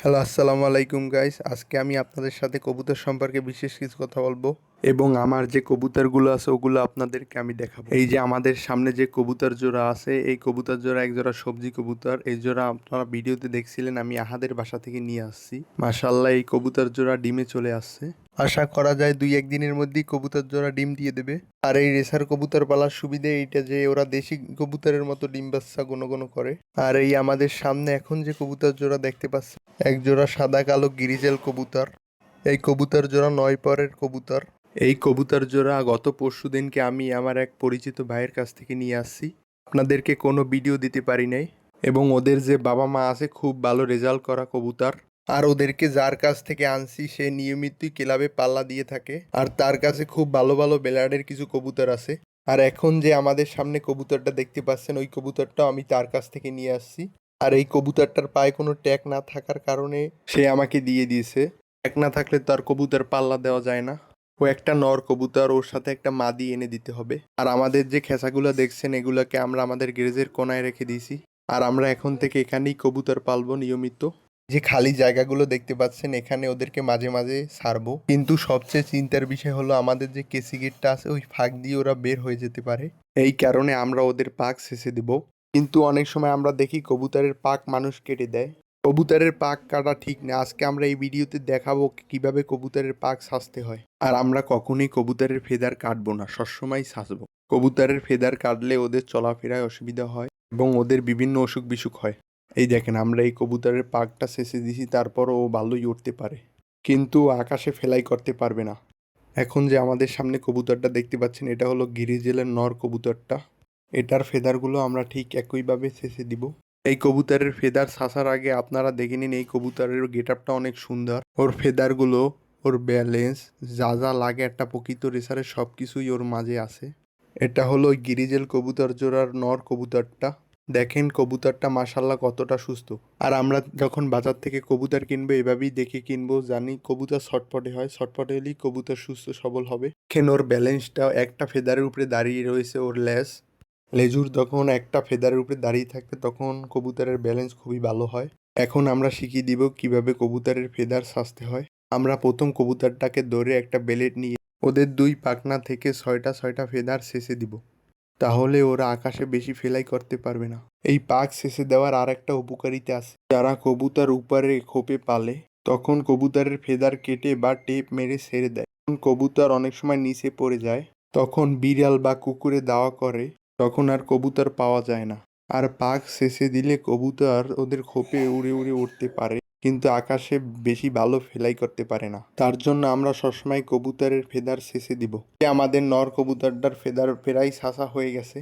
Hello, আসসালামু আলাইকুম guys. আজকে আমি আপনাদের সাথে কবুতর সম্পর্কে বিশেষ কিছু কথা বলবো এবং আমার যে কবুতরগুলো আছে ওগুলো আপনাদেরকে আমি দেখাবো। এই যে আমাদের সামনে যে কবুতর জোড়া আছে, এই কবুতর জোড়া এক জোড়া সবজি কবুতর। এই জোড়া আপনারা ভিডিওতে দেখছিলেন, আমি আহাদের বাসা থেকে নিয়ে আসছি। মাশাআল্লাহ, এই কবুতর জোড়া ডিমে চলে আসছে। আশা করা যায় 2-1 দিনের মধ্যেই কবুতর জোড়া ডিম দিয়ে দেবে। আর এই রেসার কবুতর পালার সুবিধা এইটা যে ওরা দেশি কবুতরের মতো ডিম বাচ্চা গুনো গুনো করে। আর এই আমাদের সামনে এখন যে কবুতর জোড়া দেখতে পাচ্ছি, এক জোড়া সাদা কালো গিরিজেল কবুতর। এই কবুতর জোড়া 9 পরের কবুতর। এই কবুতর জোড়া গত পরশুদিনকে আমি আমার এক পরিচিত ভাইয়ের কাছ থেকে নিয়ে আসছি। আপনাদেরকে কোনো ভিডিও দিতে পারি নাই। এবং ওদের যে বাবা মা আছে, খুব ভালো রেজাল্ট করা কবুতর। আর ওদেরকে যার কাছ থেকে আনছি সে নিয়মিতই ক্লাবে পাল্লা দিয়ে থাকে। আর তার কাছে খুব ভালো ভালো বেলার্ডের কিছু কবুতর আছে। আর এখন যে আমাদের সামনে কবুতরটা দেখতে পাচ্ছেন, ওই কবুতরটাও আমি তার কাছ থেকে নিয়ে আসছি। আর এই কবুতরটার পায়ে কোনো ট্যাগ না থাকার কারণে সে আমাকে দিয়ে দিয়েছে। ট্যাগ না থাকলে তার কবুতর পাল্লা দেওয়া যায় না। ও একটা নর কবুতর, ওর সাথে একটা মাদি এনে দিতে হবে। আর আমাদের যে খেসাগুলো দেখছেন, এগুলোকে আমরা আমাদের গ্যারেজের কোনায় রেখে দিয়েছি। আর আমরা এখন থেকে এখানেই কবুতর পালবো নিয়মিত। যে খালি জায়গাগুলো দেখতে পাচ্ছেন, এখানে ওদেরকে মাঝে মাঝে ছাড়বো। কিন্তু সবচেয়ে চিন্তার বিষয় হলো আমাদের যে কেসি গেটটা আছে, ওই ফাঁক দিয়ে ওরা বের হয়ে যেতে পারে। এই কারণে আমরা ওদের পাক শেষে দেব। কিন্তু অনেক সময় আমরা দেখি কবুতরের পাক মানুষ কেটে দেয়। কবুতরের পাক কাটা ঠিক না। আজকে আমরা এই ভিডিওতে দেখাবো কিভাবে কবুতরের পাক সাজতে হয়। আর আমরা কখনোই কবুতরের ফেদার কাটবো না, সবসময় সাজবো। কবুতরের ফেদার কাটলে ওদের চলাফেরায় অসুবিধা হয় এবং ওদের বিভিন্ন অসুখ বিসুখ হয়। এই দেখেন, আমরা এই কবুতরের পাকটা শেষে দিছি, তারপরও ও ভালোই উঠতে পারে, কিন্তু আকাশে ফেলাই করতে পারবে না। এখন যে আমাদের সামনে কবুতরটা দেখতে পাচ্ছেন, এটা হলো গিরিজেলের নর কবুতরটা। এটার ফেদারগুলো আমরা ঠিক একইভাবে শেষে দিব। এই কবুতরের ফেদার ছাসার আগে আপনারা দেখে নিন, এই কবুতরের গেটআপটা অনেক সুন্দর। ওর ফেদারগুলো, ওর ব্যালেন্স, যা যা লাগে একটা প্রকৃত রেসারের সব কিছুই ওর মাঝে আছে। এটা হলো ওই গিরিজেল কবুতর জোড়ার নর কবুতরটা। দেখেন কবুতরটা মাশাল্লাহ কতটা সুস্থ। আর আমরা যখন বাজার থেকে কবুতর কিনবো এভাবেই দেখে কিনবো, জানি কবুতর ছটপটে হয়, ছটপটে হলেই কবুতর সুস্থ সবল হবে। দেখেন ওর ব্যালেন্সটা একটা ফেদারের উপরে দাঁড়িয়ে রয়েছে। ওর লেজুর যখন একটা ফেদারের উপরে দাঁড়িয়ে থাকবে তখন কবুতরের ব্যালেন্স খুবই ভালো হয়। এখন আমরা শিখিয়ে দিব কিভাবে কবুতরের ফেদার সাজতে হয়। আমরা প্রথম কবুতরটাকে ধরে একটা বেলেট নিয়ে ওদের দুই পাখনা থেকে ছয়টা ছয়টা ফেদার শেষে দিব। তাহলে ওরা আকাশে বেশি ফেলাই করতে পারবে না। এই পাক শেষে দেওয়ার আর একটা উপকারিতা আছে। যারা কবুতর উপরে খোপে পালে, তখন কবুতরের ফেদার কেটে বা টেপ মেরে ছেড়ে দেয়। তখন কবুতর অনেক সময় নিচে পড়ে যায়, তখন বিড়াল বা কুকুরে দাওয়া করে, তখন আর কবুতর পাওয়া যায় না। আর পাক শেষে দিলে কবুতর ওদের খোপে উড়ে উড়ে উঠতে পারে, কিন্তু আকাশে বেশি ভালো ফেলাই করতে পারে না। তার জন্য আমরা সবসময় কবুতরের ফেদার শেষে দিব। আমাদের নর কবুতরটার ফেদার প্রায় ছাসা হয়ে গেছে।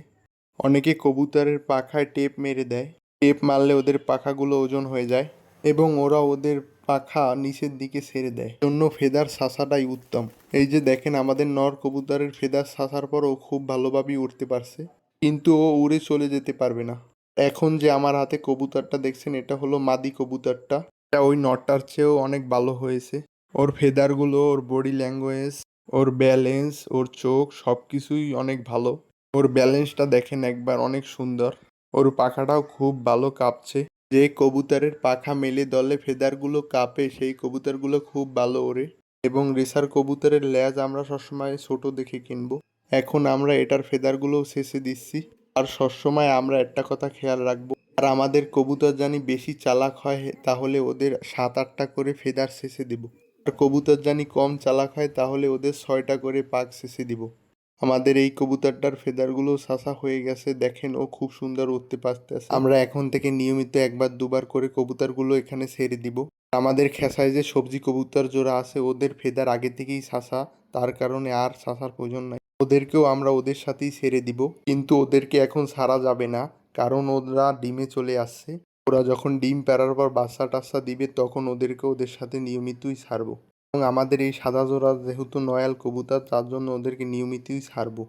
অনেকে কবুতরের পাখায় টেপ মেরে দেয়। টেপ মারলে ওদের পাখাগুলো ওজন হয়ে যায় এবং ওরা ওদের পাখা নিচের দিকে ছেড়ে দেয়। জন্য ফেদার ছাসাটাই উত্তম। এই যে দেখেন, আমাদের নর কবুতরের ফেদার ছাসার পর ও খুব ভালোভাবেই উঠতে পারছে, কিন্তু ও উড়ে চলে যেতে পারবে না। এখন যে আমার হাতে কবুতরটা দেখছেন, এটা হলো মাদি কবুতরটা। এটা ওই নটটার চেয়েও অনেক ভালো হয়েছে। ওর ফেদারগুলো, ওর বডি ল্যাঙ্গুয়েজ, ওর ব্যালেন্স, ওর চোখ সব কিছুই অনেক ভালো। ওর ব্যালেন্সটা দেখেন একবার, অনেক সুন্দর। ওর পাখাটাও খুব ভালো কাঁপছে। যে কবুতরের পাখা মেলে দলে ফেদারগুলো কাঁপে, সেই কবুতরগুলো খুব ভালো ওড়ে। এবং রেসার কবুতরের লেজ আমরা সবসময় ছোট দেখে কিনবো। এখন আমরা এটার ফেদারগুলো শেষে দিচ্ছি। আর সবসময় আমরা একটা কথা খেয়াল রাখবো, আর আমাদের কবুতর জানি বেশি চালাক হয় তাহলে ওদের 7-8টা করে ফেদার শেষে দেব। আর কবুতর জানি কম চালাক হয় তাহলে ওদের 6টা করে পাক শেষে দিব। আমাদের এই কবুতরটার ফেদারগুলো ছাসা হয়ে গেছে, দেখেন ও খুব সুন্দর উঠতে পারতেছে। আমরা এখন থেকে নিয়মিত একবার দুবার করে কবুতরগুলো এখানে ছেড়ে দিব। আমাদের খেসায় যে সবজি কবুতর জোড়া আছে, ওদের ফেদার আগে থেকেই ছাসা, তার কারণে আর ছাসার প্রয়োজন নাই। ওদেরকেও আমরা ওদের সাথেই ছেড়ে দিব, কিন্তু ওদেরকে এখন ছাড়া যাবে না, কারণ ওরা ডিমে চলে আসছে। ওরা যখন ডিম পাড়ার পর বাচ্চা টাচ্চা দিবে তখন ওদেরকে ওদের সাথে নিয়মিতই ছাড়বো। এবং আমাদের এই সাদা জোড়া যেহেতু নয়াল কবুতর, তার জন্য ওদেরকে নিয়মিতই ছাড়বো।